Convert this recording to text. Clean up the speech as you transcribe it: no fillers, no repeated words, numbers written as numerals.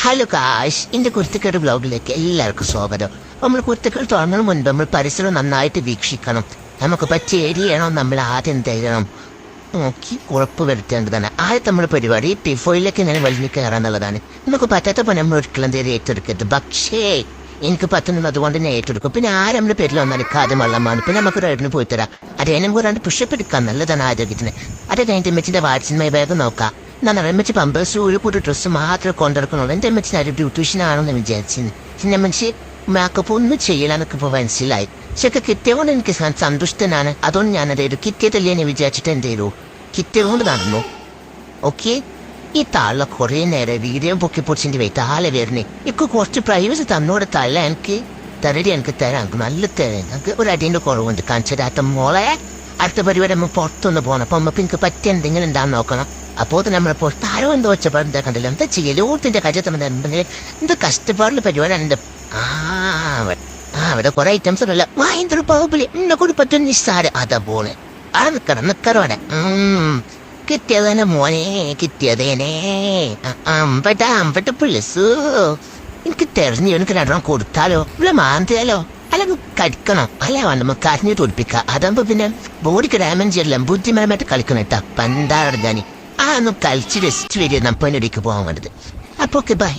Hello കാശ്, എന്റെ കുരുത്തക്കേട് ബ്ലോഗിലേക്ക് എല്ലാവർക്കും സ്വാഗതം. നമ്മൾ കുരുത്തക്കേട് തുടങ്ങുന്നതിന് മുൻപ് നമ്മൾ പരിസരം നന്നായിട്ട് വീക്ഷിക്കണം. നമുക്ക് പറ്റിയ ഏരിയയാണോ നമ്മൾ ആദ്യം തരണം നോക്കി ഉറപ്പ് വരുത്തേണ്ടതാണ്. ആദ്യത്തെ നമ്മുടെ പരിപാടി ടിഫോയിലേക്ക് ഞാൻ വലിഞ്ഞു കയറാന്നുള്ളതാണ്. നമുക്ക് പറ്റാത്തപ്പോൾ നമ്മൾ ഒരിക്കലും തീരെ ഏറ്റെടുക്കരുത്. പക്ഷേ എനിക്ക് പറ്റുന്നത് അതുകൊണ്ട് ഞാൻ ഏറ്റെടുക്കും. പിന്നെ നമ്മുടെ പേരിൽ വന്നാൽ കാര്യം വെള്ളമാണ്. പിന്നെ നമുക്ക് റൈഡിന് പോയി തരാം. അതേനും കൂടാണ്ട് പുഷപ്പ് എടുക്കാൻ നല്ലതാണ് ആരോഗ്യത്തിന്. അത് കഴിഞ്ഞിട്ട് മെച്ചിന്റെ വാട്സിന്മേ വേഗം നോക്കാം. ഞാൻ അമ്മച്ചി പമ്പേഴ്സ് ഒരു കൂടി ഡ്രസ്സ് മാത്രമേ കൊണ്ടിറക്കണുള്ളൂ. എൻ്റെ അമ്മച്ചി ഒരു ബ്യൂട്ടീഷ്യൻ ആണെന്ന് വിചാരിച്ചിരുന്നു. പിന്നെ അമ്മച്ചി മേക്കപ്പ് ഒന്നും ചെയ്യലാന്നൊക്കെ ഇപ്പോൾ മനസ്സിലായി. പക്ഷെ കിട്ടിയതുകൊണ്ട് എനിക്ക് സന്തുഷ്ടനാണ്. അതുകൊണ്ട് ഞാനത് ഒരു കിട്ടിയതല്ലേ എന്ന് വിചാരിച്ചിട്ട് എന്ത് ചെയ്തു, കിട്ടിയതുകൊണ്ട് നടന്നു. ഓക്കെ, ഈ താഴെ കുറേ നേരം വീഡിയോ പൊക്കി പൊടിച്ചിട്ട് പോയി താഴെ വരുന്നേ. എനിക്ക് കുറച്ച് പ്രൈവസി തന്നോട് തല എനിക്ക് തരടി എനിക്ക് തരാം. എനിക്ക് നല്ല തരാം. എനിക്ക് ഒരു അടിൻ്റെ കുറവുണ്ട്. കാണിച്ചതാത്ത മോളെ അടുത്ത പരിപാടി നമ്മൾ പുറത്തൊന്ന് പോകണം. അപ്പം നമുക്ക് എനിക്ക് പറ്റിയ എന്തെങ്കിലും ഉണ്ടാകുന്ന നോക്കണം. അപ്പോൾ നമ്മൾ പുറത്ത് ആരോ എന്തോ വെച്ചപ്പോൾ എന്താ കണ്ടില്ല. എന്താ ചെയ്യല് ഓർത്തിൻ്റെ കജത്തമ്മ എന്ത് കഷ്ടപ്പാടുള്ള പരിപാടിയാണ് എൻ്റെ. അവിടെ കുറെ ഐറ്റംസ് ഉണ്ടല്ല. ഭയങ്കര പാവപ്പിളി എന്നെ കൂടി പറ്റും നിസ്സാരം. അതാ പോണ് അത് കിടന്നക്കറോടെ കിട്ടിയതന്നെ മോനെ, കിട്ടിയതേനെ അമ്പട്ട് പിളിസു. എനിക്ക് തെരഞ്ഞു എനിക്ക് രണ്ടെണ്ണം കൊടുത്താലോ ഇവിടെ മാന്തിയാലോ അല്ലെങ്കിൽ കടിക്കണം. അല്ല നമുക്ക് കരഞ്ഞു തോൽപ്പിക്കാം. അതാകുമ്പോ പിന്നെ ബോഡിക്ക് ഡാമേജ് ചെയ്യല്ല. ബുദ്ധിപരമായിട്ട് കളിക്കണം കേട്ടാ. പണ്ടാണ് ഞാൻ ഒന്നും കളിച്ച് റെസ്റ്റ് വരിക നമുക്ക് ഒരിക്കൽ പോകാൻ വേണ്ടത്. അപ്പൊ ഓക്കെ ബൈ.